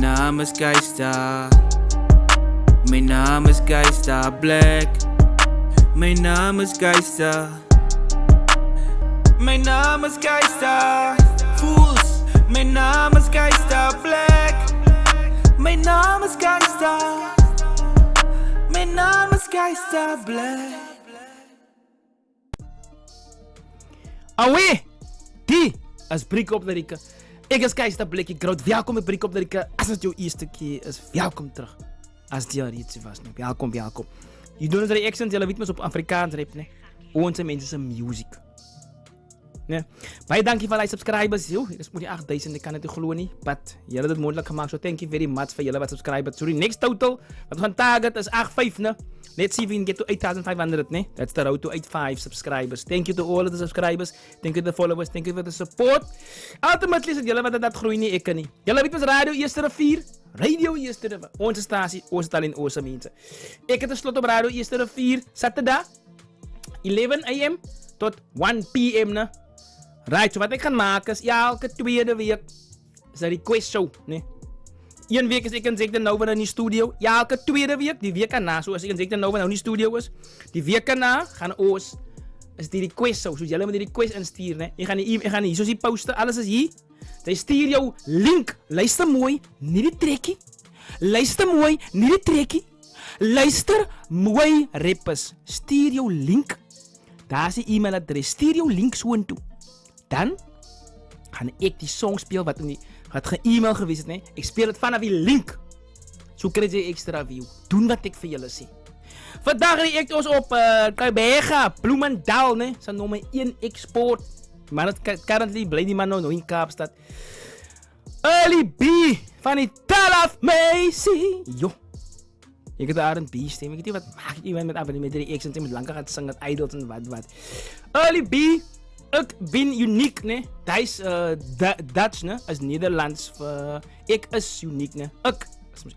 naam is Geista. Mijn naam is Geista Black. Mijn naam is Geista. Mijn naam is Geista. Fools. Mijn naam is Geista Black. Mijn naam is Geista. Mijn naam is Geista Black. Awee, die is Brik op de Rieke. Ik is Geista Black, ik groot welkom bij Brik op de Rieke. Als het jouw eerste keer is, welkom terug. Als die al iets was, nee. Welkom. Je doet een reactions, jullie weten me op Afrikaans rap, nee. Onze mensen zijn music. Nee. Baie dankie voor alle subscribers. Yo, dus moet je 8000, ik kan het gewoon niet. But jullie hebben het mogelijk gemaakt, so thank you very much voor jullie wat subscribers. Sorry, next total, wat we gaan target is 85, nee. Let's see if we can get to 8,500, nee. That's the road to 85 subscribers. Thank you to all of the subscribers. Thank you to the followers. Thank you for the support. Ultimately is het jullie wat dat groeit niet, ik kan niet. Jullie weten ons Radio Eerste Rivier. Radio Eerste Rivier. Onze statie, Oostertal in Oosten mensen. Ik heb tenslotte op Radio Eerste Rivier. Saturdag, 11 am tot 1 pm, nee. Right, so wat ik ga maken is elke tweede week is een request show, nee. Eén week is ik en Zek nou in die studio. Elke tweede week, die week erna, zoals ik en Zek nou in die studio is. Die week erna gaan ons is die request show. Dus jullie moeten die request insturen, nee. Ik ga niet zo posten, alles is hier. Dan stuur jou link. Luister mooi, niet die trekkie. Luister mooi, niet die trekkie. Luister mooi, rappers. Stuur jou link. Daar is die e-mailadres. Stuur jou link zo en toe. Dan ga ik die song spelen wat ge-e-mail geweest is. Nee? Ik speel het vanaf die link. Zo krijg je extra view. Doen wat ik voor jullie zie. Vandaag react ons op Kabega, Bloemendal. Nee? Ze noemen 1 export. Maar het currently blijft die man nog in Kaapstad. Early B van die Talaf Macy. Jo. Je kunt daar een B stem. Ik weet niet wat maak ik met de reactions. Met langer gaat zingen, met idols en wat. Early B. Ik ben uniek, nee. Dat is Dutch, nee. Is Nederlands. Ik is uniek, nee.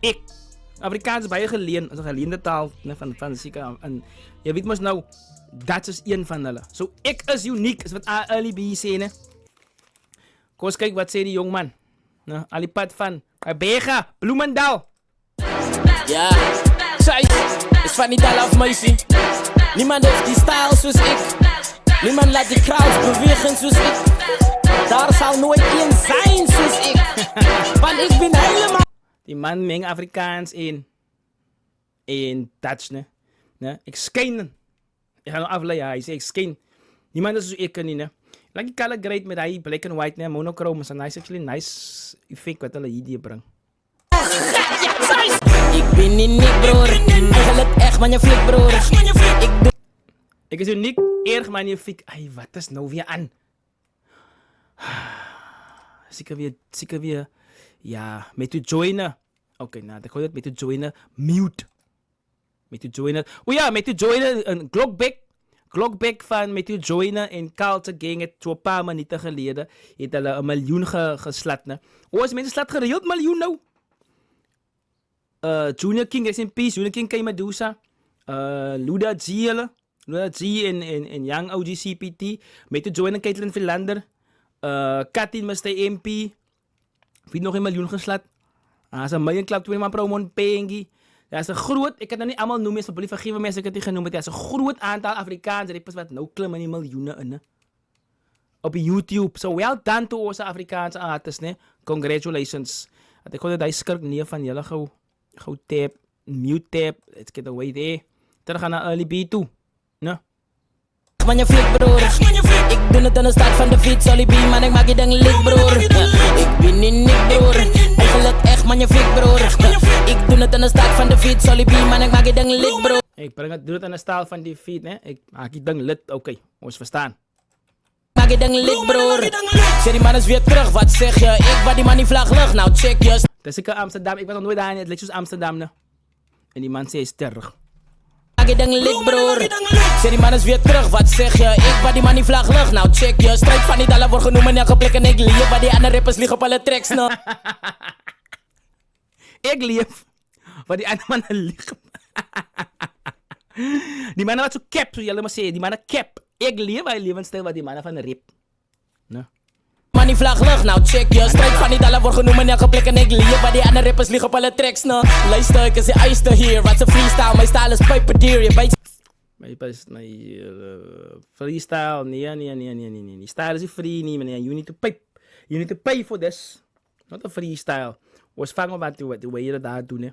Ik. Afrikaans is bij geleen. Dat is een geleende taal nee, van zieke. En je weet maar nou, Dutch is één van hulle. So, ik is uniek, is wat Ali B zei, nee. Kom eens kijken wat zei die jongman. Nee, Alipad van Kabega, Bloemendal. Ja, zij is van die Talaf Macy. Niemand heeft die stijl zoals ik. Niemand laat die crowds bewegen zoals ik. Daar zal nooit één zijn zoals ik. Want ik ben helemaal... Die man mengt Afrikaans in Dutch, ne? Ne? Ik schijn. Ik ga nog afleiden, hij zegt ik schijn. Niemand is zoals ik niet, ne? Like die color great met hij black and white, ne? Monochrome is een nice effect wat hulle hier brengt. Ik ben uniek, broer. Eigenlijk echt magnifiek, broer. Ik is uniek, erg magnifiek. Ai, wat is nou weer aan? Zeker weer. Ja, met u joinen. Oké, nou, dan gooi je het met u joinen. Mute. Met u joinen. O ja, met u joinen. Een Glockback van met u joinen in Culture Gang. Het zo'n paar minuten geleden. Het hulle 1 miljoen geslat, ne? O, as mensen slat gereeld miljoen nou. Junior King, rest in peace. Junior King, Medusa. Luda G, hulle. Luda G en Young OG CPT. Met u joinen Caitlin Philander. Katin Mr. MP. Wie nog 1 miljoen geslat? Dat is een miljoen klap 2 man promon pengi. Dat is een groot, ik kan het niet allemaal noemen, so vergeven mensen ik het niet genoemd. Dat is een groot aantal Afrikaanse rappers wat nou klimmen in miljoenen in. Op YouTube. So well done to onze Afrikaanse artists, ne? Congratulations. Ik hoorde dat hij skirk niet van jullie gauw tap, mute tap. Let's get away there. Terug gaan naar Early B toe. Ne? Magnifiek, broer. Ik doe het aan de start van de fiets, Early B, man, ik maak je ding lik, broer. Ik ben uniek, broer. Eigenlijk echt magnifiek, broer. Ik doe het aan de start van de fiets, Early B, man, ik maak je ding lik, broer. Ik doe het aan de stijl van die fiets, hè. Ik maak je ding lit, oké. Ons verstaan. Maak je ding lik, broer. Zeg die man is weer terug, wat zeg je? Ik waar die man die vlag lucht, nou check je. Dat is ik in Amsterdam, ik was nog nooit daar in het liedje Amsterdam, ne. En die man zei is terug. Maak je ding lik, broer. Zeg die man is weer terug, wat zeg je? Ik waar die man die vlag lucht, nou check je. Strijd van die dollar wordt genoemd in elke plek en ik lief waar die andere rappers liggen op alle tracks, nou. Ik lief waar die andere mannen liggen. Die mannen wat zo cap, zo jullie maar zeggen, die mannen cap. Ik lief waar je levensstijl waar die mannen van de rip. No. die vlag lucht, nou check je. Strijd van die dollar wordt genoemd in elke plek en ik leer. Waar die andere rappers liggen op alle tracks, nou. Luister, ik is de ijster hier. Wat is freestyle, mijn style is paperdeer. Je weet... My freestyle, nee. Style is free, nee, meneer. You need to pay for this. Not a freestyle. Was vangen wat de way je dat doen, hè.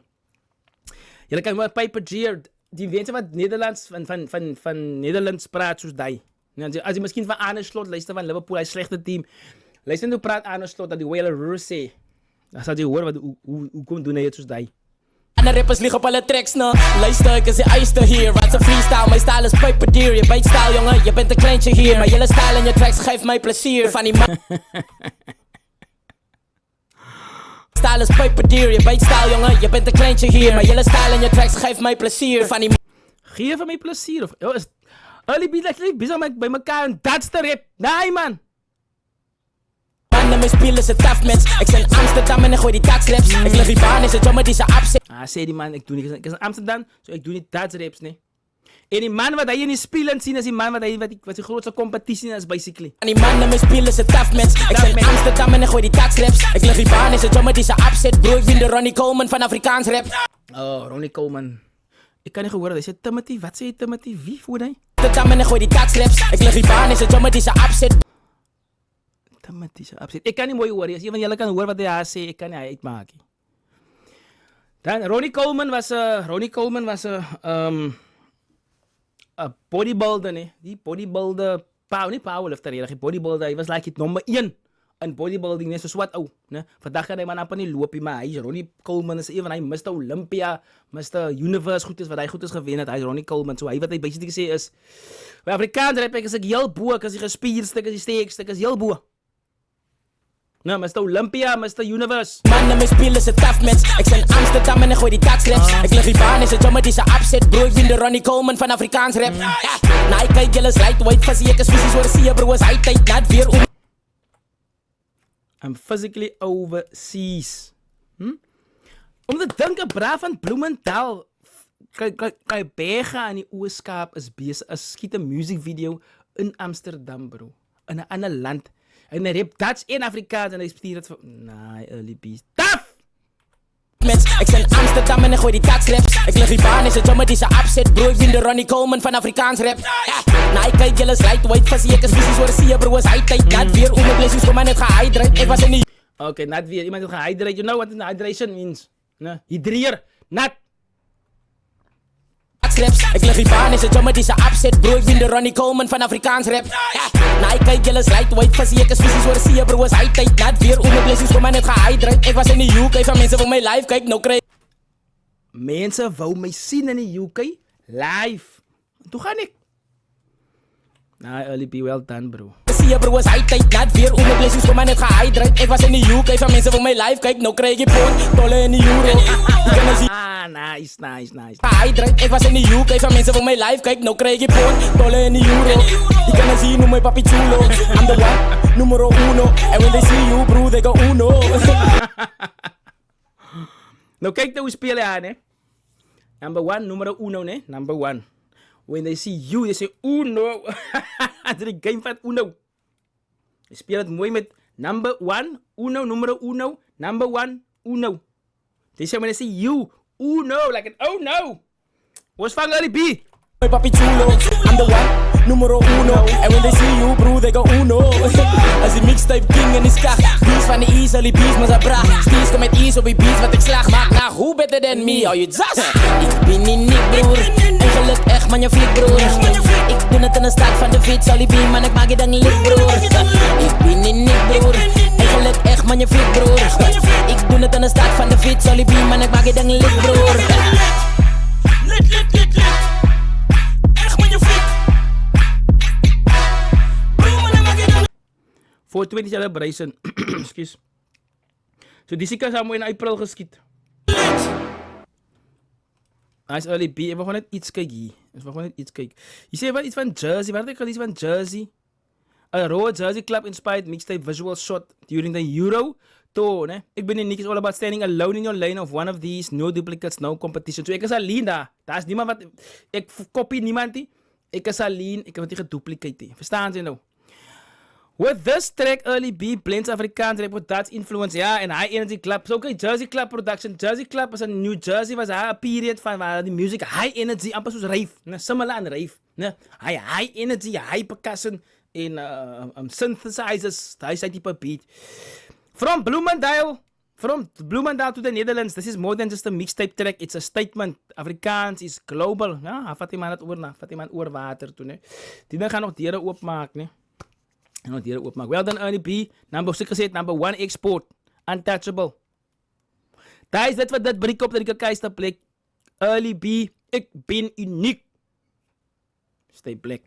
Je kan wel paperdeer. Die mensen wat Nederlands van Nederlands praat zoals die. Als je misschien van Arne Slot luistert van Liverpool, hij is een slechte team. Luister hoe praat Arne Slot dat die Whaler Rus zei. Dan zal je horen hoe komt doen hij het zoals die. En de rappers liggen op alle tracks, nou. Luister, ik is de ijster hier. Wat is een freestyle, mijn style is paperdeer. Je weet style, jongen, je bent een kleintje hier. Maar jullie style en je tracks geeft mij plezier. Van die style is paperdeer. Je weet style, jongen, je bent een kleintje hier. Maar jullie style en je tracks geeft mij plezier. Van die geef mij plezier of... Oh, is... Jullie bezig bij elkaar een dat te rap. Nee, man. Mannen, mijn spelen ze tough mens. Ik ben in Amsterdam en ik gooi die taxraps. Ik leg die baan, is het jammer die ze afzet. Zei die man, ik doe niet. Ik is in Amsterdam, so ik doe niet taxraps, nee. En die man wat hij in die spelen zien, is die man wat de grootste competitie is, basically. En die mannen, mijn spelen ze tough mens. Ik ben in Amsterdam en ik gooi die taxraps. Ik leg die baan, is het jammer die ze afzet. Bro, ik ben de Ronnie Coleman van Afrikaans rap. Oh, Ronnie Coleman. Ik kan niet horen, hij zei Timothy, wat zei Timothy, wie voor hij? Amsterdam en ik gooi die taxraps. Ik leg die baan, is het jammer die ze afzet. Ik kan niet mooi horen. Als je van jullie kan horen wat hij zegt, ik kan niet uitmaken. Dan, Ronnie Coleman was een bodybuilder, nee. Die bodybuilder, niet powerlifter, geen bodybuilder. Hij was like het nummer 1 in bodybuilding, net zoals wat, oh. Nee. Vandaag kan hij maar aan niet lopen, maar hij is Ronnie Coleman, is een van hij Mr. Olympia, Mr. Universe, goed is, wat hij goed is gewinnen, hij is Ronnie Coleman. So, wat hij basically zei is, bij Afrikaans rap, ik is heel boer, ik is gespierd, ik is steeks, ik is heel boer. Nou, Mr. Olympia, Mr. Universe. Mannen, mijn spelen ze tough mens. Ik ben in Amsterdam en ik gooi die taxraps. Ik leg die baan, is het jammer die ze afzet. Bro, ik ben de Ronnie Coleman van Afrikaans rap. Nou, ik kijk jullie lightweight, van zie ik is visies worden, zie je bro, is hij tijd, net weer om. I'm physically overseas. Om te denken, braaf van Bloemendaal. Kan je bijgaan aan die oorskaap is bezig. Is schiet een muziekvideo in Amsterdam, bro. In een ander land. En hij rap Dutch en Afrikaans en hij speelt het van... Nee, early beast. Taf! Ik ben in Amsterdam en ik gooi die taxraps. Ik leg die baan, is het jammer die ze afzet. Bro, ik ben de Ronnie Coleman van Afrikaans rap. Nou, ik kijk jullie lightweight, van zie ik is visies worden, zie je bro, is hij tijd. Net weer om mijn blessings, kom maar net gehydrate. Ik was in die... Oké, net weer. Iemand die gehydrate. You know what hydration means? Nee, hydrier. Net. Ik leg die baan, is het jammer die ze afzet. Bro, ik ben de Ronnie Coleman van Afrikaans rap. Nou, ik kijk jullie lightweight, van zie ik is visies worden, zie je bro, is hij tijd. Net weer om mijn blessings, kom maar net gehydrate. Ik was in de UK, van mensen van mijn live, kijk nou krijg. Mensen wou mij zien in de UK live. Toen ga ik. Nou, early be well done, bro. Zie je bro, is hij tijd, net weer om mijn blessings, kom maar net gehydrate. Ik was in de UK, van mensen van mijn live, kijk nou krijg je poort. Dollar in de euro. Nice. Hydrate, ik was in de UK, van mensen van mijn live, kijk nou krijg je poort. Dollar in de euro. Die kunnen zien hoe mijn papi chulo. I'm the one, numero uno. And when they see you, bro, they go uno. Nou, kijk nou hoe speel je aan, hè. Number 1, numero uno, né? Number 1. When they see you, they say uno. Dat is een game van uno. Je speelt het mooi met number 1, uno, numero uno, number 1, uno. They say when they see you, uno, like an oh no. What's van Larry B? My papi chulo, I'm the one, numero uno. And when they see you, bro, they go uno. Als die mixtape king en is kach. Beats van de easily beats, maar ze bracht. Steeds kom met ease op die beats wat ik slag. Maak nou, who better than me? Oh, je zas. Ik ben niet Nick, broer. Eigenlijk echt magnifiek, broer. Ik doe het in de stad van de fiets, al die beam, man, ik maak je dan lik, broer. Ik ben niet Nick, broer. Eigenlijk echt magnifiek, broer. Ik doe het in de stad van de fiets, al die beam, man, ik maak je dan lik, broer. Lit. Voor 20 celebration. Excuse. So die ziekte zou in april geskiet. Hij is early B. We gaan net iets kijken. Je ziet wel iets van Jersey. Waar heb ik al iets van Jersey? A raw Jersey club inspired mixtape visual shot during the Euro tour. Ne? Ik ben in Nick is all about standing alone in your lane of one of these. No duplicates, no competition. So ik is alleen daar. Daar is niemand wat... Ik kopie niemand die. Ik is alleen. Ik heb het niet geduplicate. Verstaan ze nou? With this track, Early B blends Afrikaans rap with Dutch influence, ja, en high energy club. So, okay, Jersey Club production. Jersey Club was in New Jersey, was een period van waar die music high energy, amper soos rave, ne, similar aan rave, ne, high energy, high percussion, en synthesizers, daai sy type beat. From Bloemendal to the Netherlands, this is more than just a mixtape track, it's a statement. Afrikaans is global, ja, vat die man het oor na, vat die man oor water toe, ne. Die ding gaan nog deure oopmaak, ne. Well done, Ernie B. Number 1 export. Untouchable. Daar is dit wat dit breek op dat ik keister plek. Early B. Ik ben uniek. Stay black.